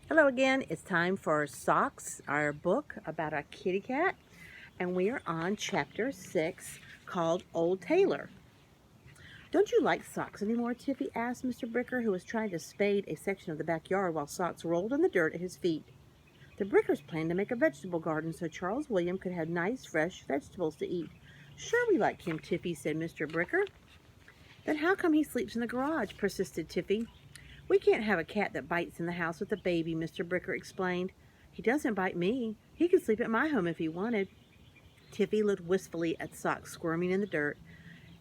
Hello again. It's time for Socks, our book about a kitty cat, and we are on chapter 6 called Old Taylor. Don't you like Socks anymore, Tiffy asked Mr. Bricker, who was trying to spade a section of the backyard while Socks rolled in the dirt at his feet. The Brickers planned to make a vegetable garden so Charles William could have nice, fresh vegetables to eat. Sure, we like him, Tiffy, said Mr. Bricker. Then how come he sleeps in the garage? Persisted Tiffy. We can't have a cat that bites in the house with a baby, Mr. Bricker explained. He doesn't bite me. He could sleep at my home if he wanted. Tiffy looked wistfully at Socks squirming in the dirt.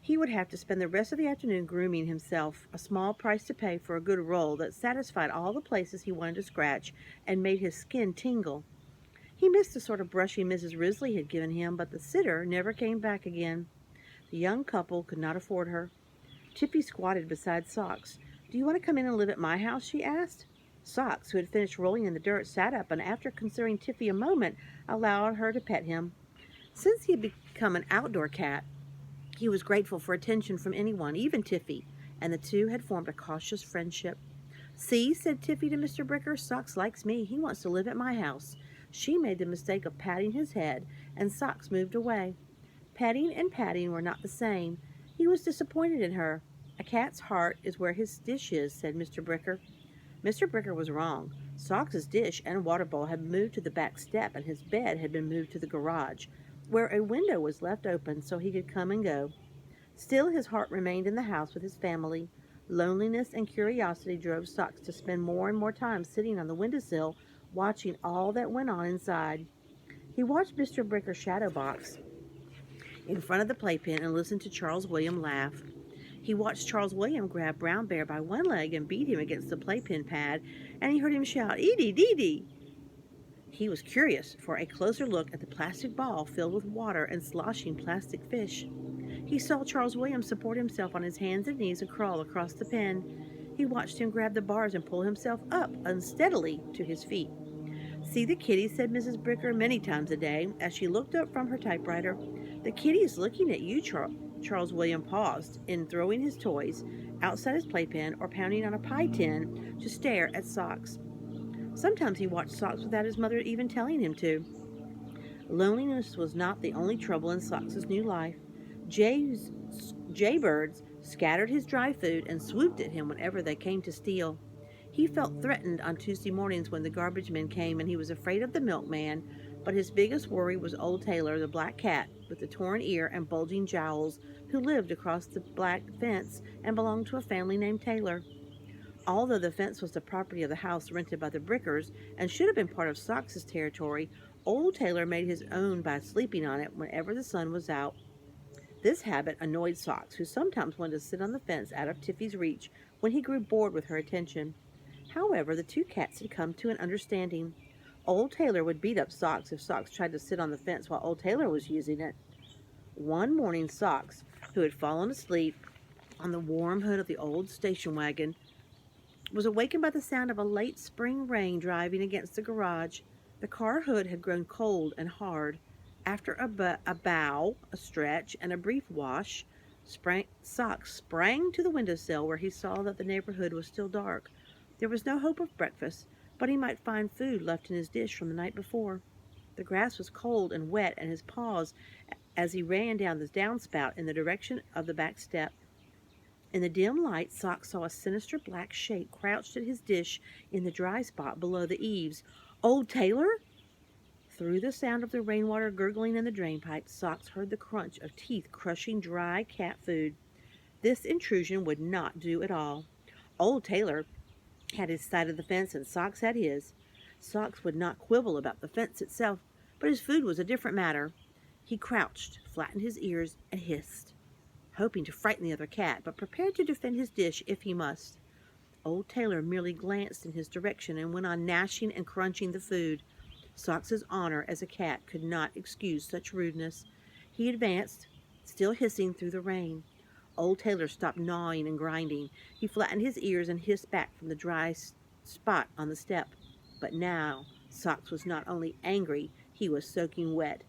He would have to spend the rest of the afternoon grooming himself, a small price to pay for a good roll that satisfied all the places he wanted to scratch and made his skin tingle. He missed the sort of brushing Mrs. Risley had given him, but the sitter never came back again. The young couple could not afford her. Tiffy squatted beside Socks. Do you want to come in and live at my house? She asked. Socks, who had finished rolling in the dirt, sat up and, after considering Tiffy a moment, allowed her to pet him. Since he had become an outdoor cat, he was grateful for attention from anyone, even Tiffy, and the two had formed a cautious friendship. See, said Tiffy to Mr. Bricker, Socks likes me. He wants to live at my house. She made the mistake of patting his head, and Socks moved away. Petting and patting were not the same. He was disappointed in her. A cat's heart is where his dish is, said Mr. Bricker. Mr. Bricker was wrong. Socks's dish and water bowl had moved to the back step, and his bed had been moved to the garage, where a window was left open so he could come and go. Still, his heart remained in the house with his family. Loneliness and curiosity drove Socks to spend more and more time sitting on the windowsill, watching all that went on inside. He watched Mr. Bricker's shadow box in front of the playpen and listened to Charles William laugh. He watched Charles William grab Brown Bear by one leg and beat him against the playpen pad, and he heard him shout, "Edie, Dee!" He was curious for a closer look at the plastic ball filled with water and sloshing plastic fish. He saw Charles William support himself on his hands and knees and crawl across the pen. He watched him grab the bars and pull himself up unsteadily to his feet. See the kitty, said Mrs. Bricker many times a day as she looked up from her typewriter. The kitty is looking at you, Charles William paused in throwing his toys outside his playpen or pounding on a pie tin to stare at Socks. Sometimes he watched Socks without his mother even telling him to. Loneliness was not the only trouble in Socks's new life. Jaybirds scattered his dry food and swooped at him whenever they came to steal. He felt threatened on Tuesday mornings when the garbage men came, and he was afraid of the milkman, but his biggest worry was old Taylor, the black cat with the torn ear and bulging jowls, who lived across the black fence and belonged to a family named Taylor. Although the fence was the property of the house rented by the Brickers and should have been part of Socks's territory, old Taylor made his own by sleeping on it whenever the sun was out. This habit annoyed Socks, who sometimes wanted to sit on the fence out of Tiffy's reach when he grew bored with her attention. However, the two cats had come to an understanding. Old Taylor would beat up Socks if Socks tried to sit on the fence while old Taylor was using it. One morning, Socks, who had fallen asleep on the warm hood of the old station wagon, was awakened by the sound of a late spring rain driving against the garage. The car hood had grown cold and hard. After a bow, a stretch, and a brief wash, Socks sprang to the windowsill where he saw that the neighborhood was still dark. There was no hope of breakfast, but he might find food left in his dish from the night before. The grass was cold and wet, and his paws as he ran down the downspout in the direction of the back step. In the dim light, Socks saw a sinister black shape crouched at his dish in the dry spot below the eaves. Old Taylor? Through the sound of the rainwater gurgling in the drainpipe, Socks heard the crunch of teeth crushing dry cat food. This intrusion would not do at all. Old Taylor had his side of the fence and Socks had his. Socks would not quibble about the fence itself, but his food was a different matter. He crouched, flattened his ears, and hissed, hoping to frighten the other cat, but prepared to defend his dish if he must. Old Taylor merely glanced in his direction and went on gnashing and crunching the food. Socks's honor as a cat could not excuse such rudeness. He advanced, still hissing through the rain. Old Taylor stopped gnawing and grinding. He flattened his ears and hissed back from the dry spot on the step. But now Socks was not only angry, he was soaking wet.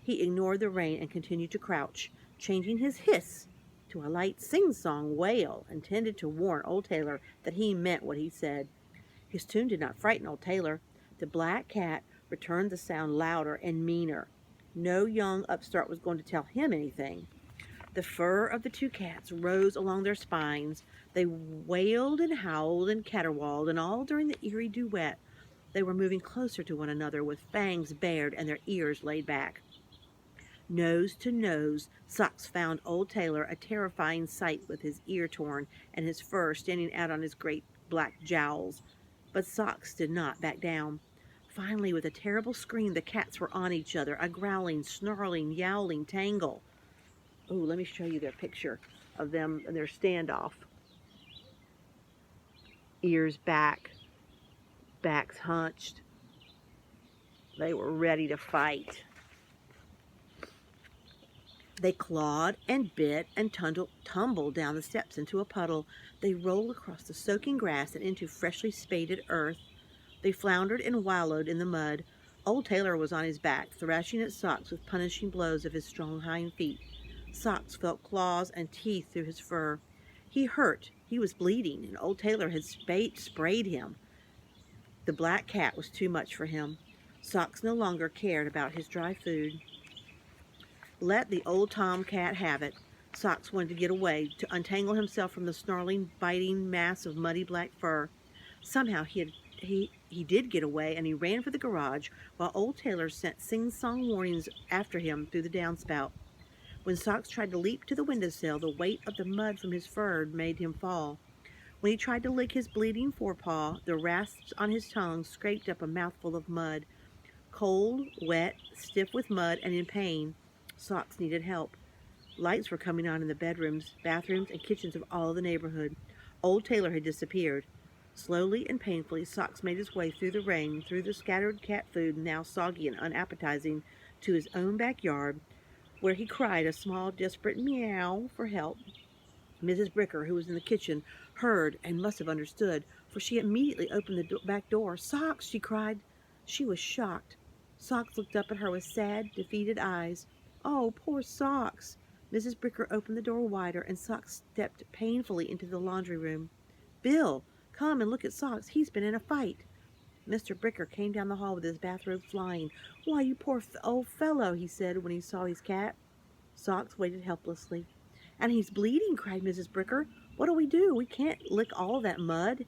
He ignored the rain and continued to crouch, changing his hiss to a light sing-song wail intended to warn old Taylor that he meant what he said. His tune did not frighten old Taylor. The black cat returned the sound louder and meaner. No young upstart was going to tell him anything. The fur of the two cats rose along their spines. They wailed and howled and caterwauled, and all during the eerie duet they were moving closer to one another with fangs bared and their ears laid back. Nose to nose, Socks found old Taylor a terrifying sight with his ear torn and his fur standing out on his great black jowls. But Socks did not back down. Finally, with a terrible scream, the cats were on each other, a growling, snarling, yowling tangle. Oh, let me show you their picture of them and their standoff. Ears back, backs hunched. They were ready to fight. They clawed and bit and tumbled down the steps into a puddle. They rolled across the soaking grass and into freshly spaded earth. They floundered and wallowed in the mud. Old Taylor was on his back, thrashing at Socks with punishing blows of his strong hind feet. Socks felt claws and teeth through his fur. He hurt. He was bleeding, and old Taylor had sprayed him. The black cat was too much for him. Socks no longer cared about his dry food. Let the old tomcat have it. Socks wanted to get away, to untangle himself from the snarling, biting mass of muddy black fur. Somehow he did get away, and he ran for the garage while old Taylor sent sing-song warnings after him through the downspout. When Socks tried to leap to the windowsill, the weight of the mud from his fur made him fall. When he tried to lick his bleeding forepaw, the rasps on his tongue scraped up a mouthful of mud. Cold, wet, stiff with mud, and in pain, Socks needed help. Lights were coming on in the bedrooms, bathrooms, and kitchens of all the neighborhood. Old Taylor had disappeared. Slowly and painfully, Socks made his way through the rain, through the scattered cat food, now soggy and unappetizing, to his own backyard, where he cried a small, desperate meow for help. Mrs. Bricker, who was in the kitchen, heard and must have understood, for she immediately opened the back door. "Socks!" she cried. She was shocked. Socks looked up at her with sad, defeated eyes. "Oh, poor Socks!" Mrs. Bricker opened the door wider, and Socks stepped painfully into the laundry room. "Bill, come and look at Socks. He's been in a fight." Mr. Bricker came down the hall with his bathrobe flying. "Why, you poor old fellow," he said when he saw his cat. Socks waited helplessly. "And he's bleeding," cried Mrs. Bricker. "What do we do? We can't lick all that mud."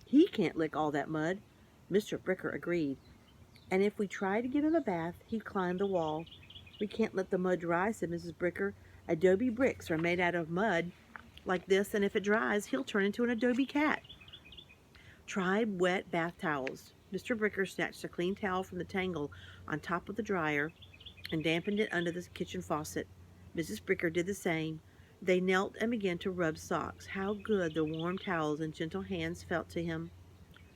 "He can't lick all that mud." Mr. Bricker agreed. "And if we try to give him a bath, he'd climb the wall." "We can't let the mud dry," said Mrs. Bricker. "Adobe bricks are made out of mud like this, and if it dries, he'll turn into an adobe cat." "Try wet bath towels." Mr. Bricker snatched a clean towel from the tangle on top of the dryer and dampened it under the kitchen faucet. Mrs. Bricker did the same. They knelt and began to rub Socks. How good the warm towels and gentle hands felt to him.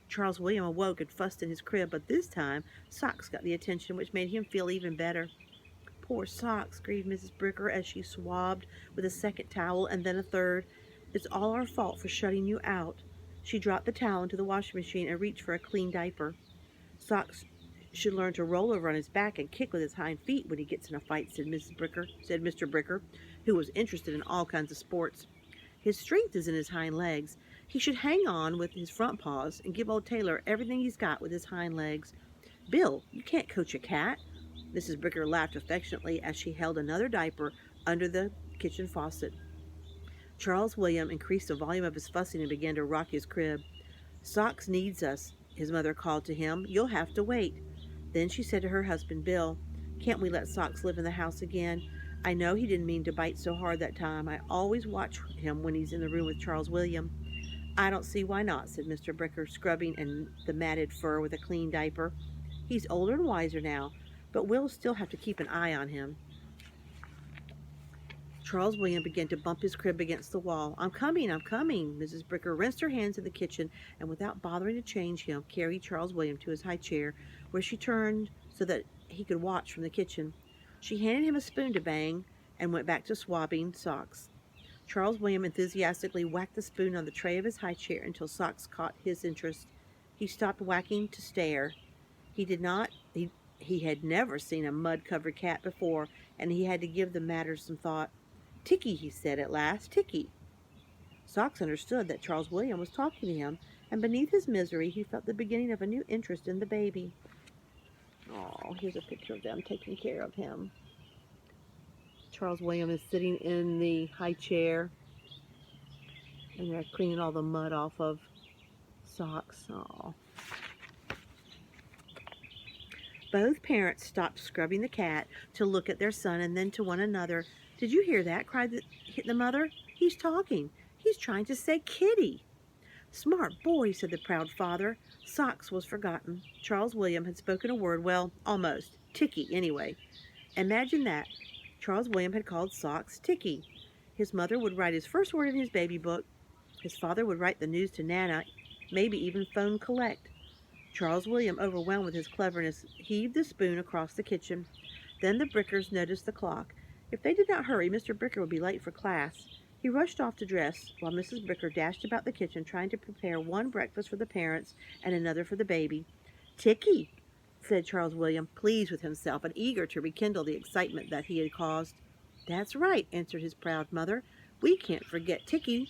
Charles William awoke and fussed in his crib, but this time Socks got the attention, which made him feel even better. "Poor Socks," grieved Mrs. Bricker as she swabbed with a second towel and then a third. "It's all our fault for shutting you out." She dropped the towel into the washing machine and reached for a clean diaper. "Socks should learn to roll over on his back and kick with his hind feet when he gets in a fight," said Mr. Bricker, who was interested in all kinds of sports. "His strength is in his hind legs. He should hang on with his front paws and give old Taylor everything he's got with his hind legs." "Bill, you can't coach a cat." Mrs. Bricker laughed affectionately as she held another diaper under the kitchen faucet. Charles William increased the volume of his fussing and began to rock his crib. "Socks needs us," his mother called to him. "You'll have to wait." Then she said to her husband, "Bill, can't we let Socks live in the house again? I know he didn't mean to bite so hard that time. I always watch him when he's in the room with Charles William." "I don't see why not," said Mr. Bricker, scrubbing the matted fur with a clean diaper. "He's older and wiser now, but we'll still have to keep an eye on him." Charles William began to bump his crib against the wall. I'm coming. Mrs. Bricker rinsed her hands in the kitchen and, without bothering to change him, carried Charles William to his high chair, where she turned so that he could watch from the kitchen. She handed him a spoon to bang and went back to swabbing Socks. Charles William enthusiastically whacked the spoon on the tray of his high chair until Socks caught his interest. He stopped whacking to stare. He had never seen a mud-covered cat before, and he had to give the matter some thought. "Ticky," he said at last. "Ticky." Socks understood that Charles William was talking to him, and beneath his misery he felt the beginning of a new interest in the baby. Oh, here's a picture of them taking care of him. Charles William is sitting in the high chair, and they're cleaning all the mud off of Socks. Oh. Both parents stopped scrubbing the cat to look at their son and then to one another. "Did you hear that?" cried the mother. "He's talking. He's trying to say kitty." "Smart boy," said the proud father. Socks was forgotten. Charles William had spoken a word, well, almost. Ticky, anyway. Imagine that. Charles William had called Socks Ticky. His mother would write his first word in his baby book. His father would write the news to Nana, maybe even phone collect. Charles William, overwhelmed with his cleverness, heaved the spoon across the kitchen. Then the Brickers noticed the clock. If they did not hurry, Mr. Bricker would be late for class. He rushed off to dress, while Mrs. Bricker dashed about the kitchen trying to prepare one breakfast for the parents and another for the baby. "Ticky," said Charles William, pleased with himself and eager to rekindle the excitement that he had caused. "That's right," answered his proud mother. "We can't forget Ticky."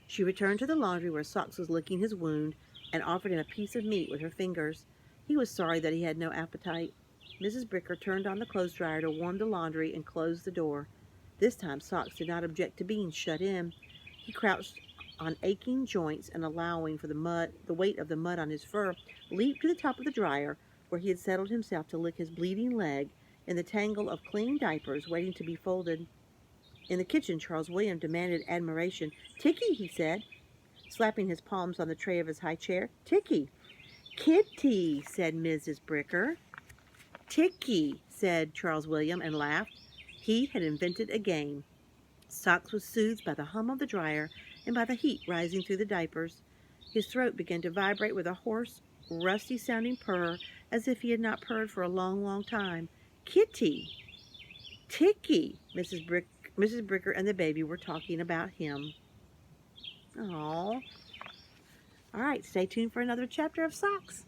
She returned to the laundry where Socks was licking his wound and offered him a piece of meat with her fingers. He was sorry that he had no appetite. Mrs. Bricker turned on the clothes dryer to warm the laundry and closed the door. This time Socks did not object to being shut in. He crouched on aching joints and, allowing for the weight of the mud on his fur, leaped to the top of the dryer where he had settled himself to lick his bleeding leg in the tangle of clean diapers waiting to be folded. In the kitchen, Charles William demanded admiration. "Ticky," he said, slapping his palms on the tray of his high chair. "Ticky." "Kitty," said Mrs. Bricker. "Ticky," said Charles William, and laughed. He had invented a game. Socks was soothed by the hum of the dryer and by the heat rising through the diapers. His throat began to vibrate with a hoarse, rusty-sounding purr, as if he had not purred for a long, long time. "Kitty." "Ticky." Mrs. Bricker and the baby were talking about him. Aww. All right, stay tuned for another chapter of Socks.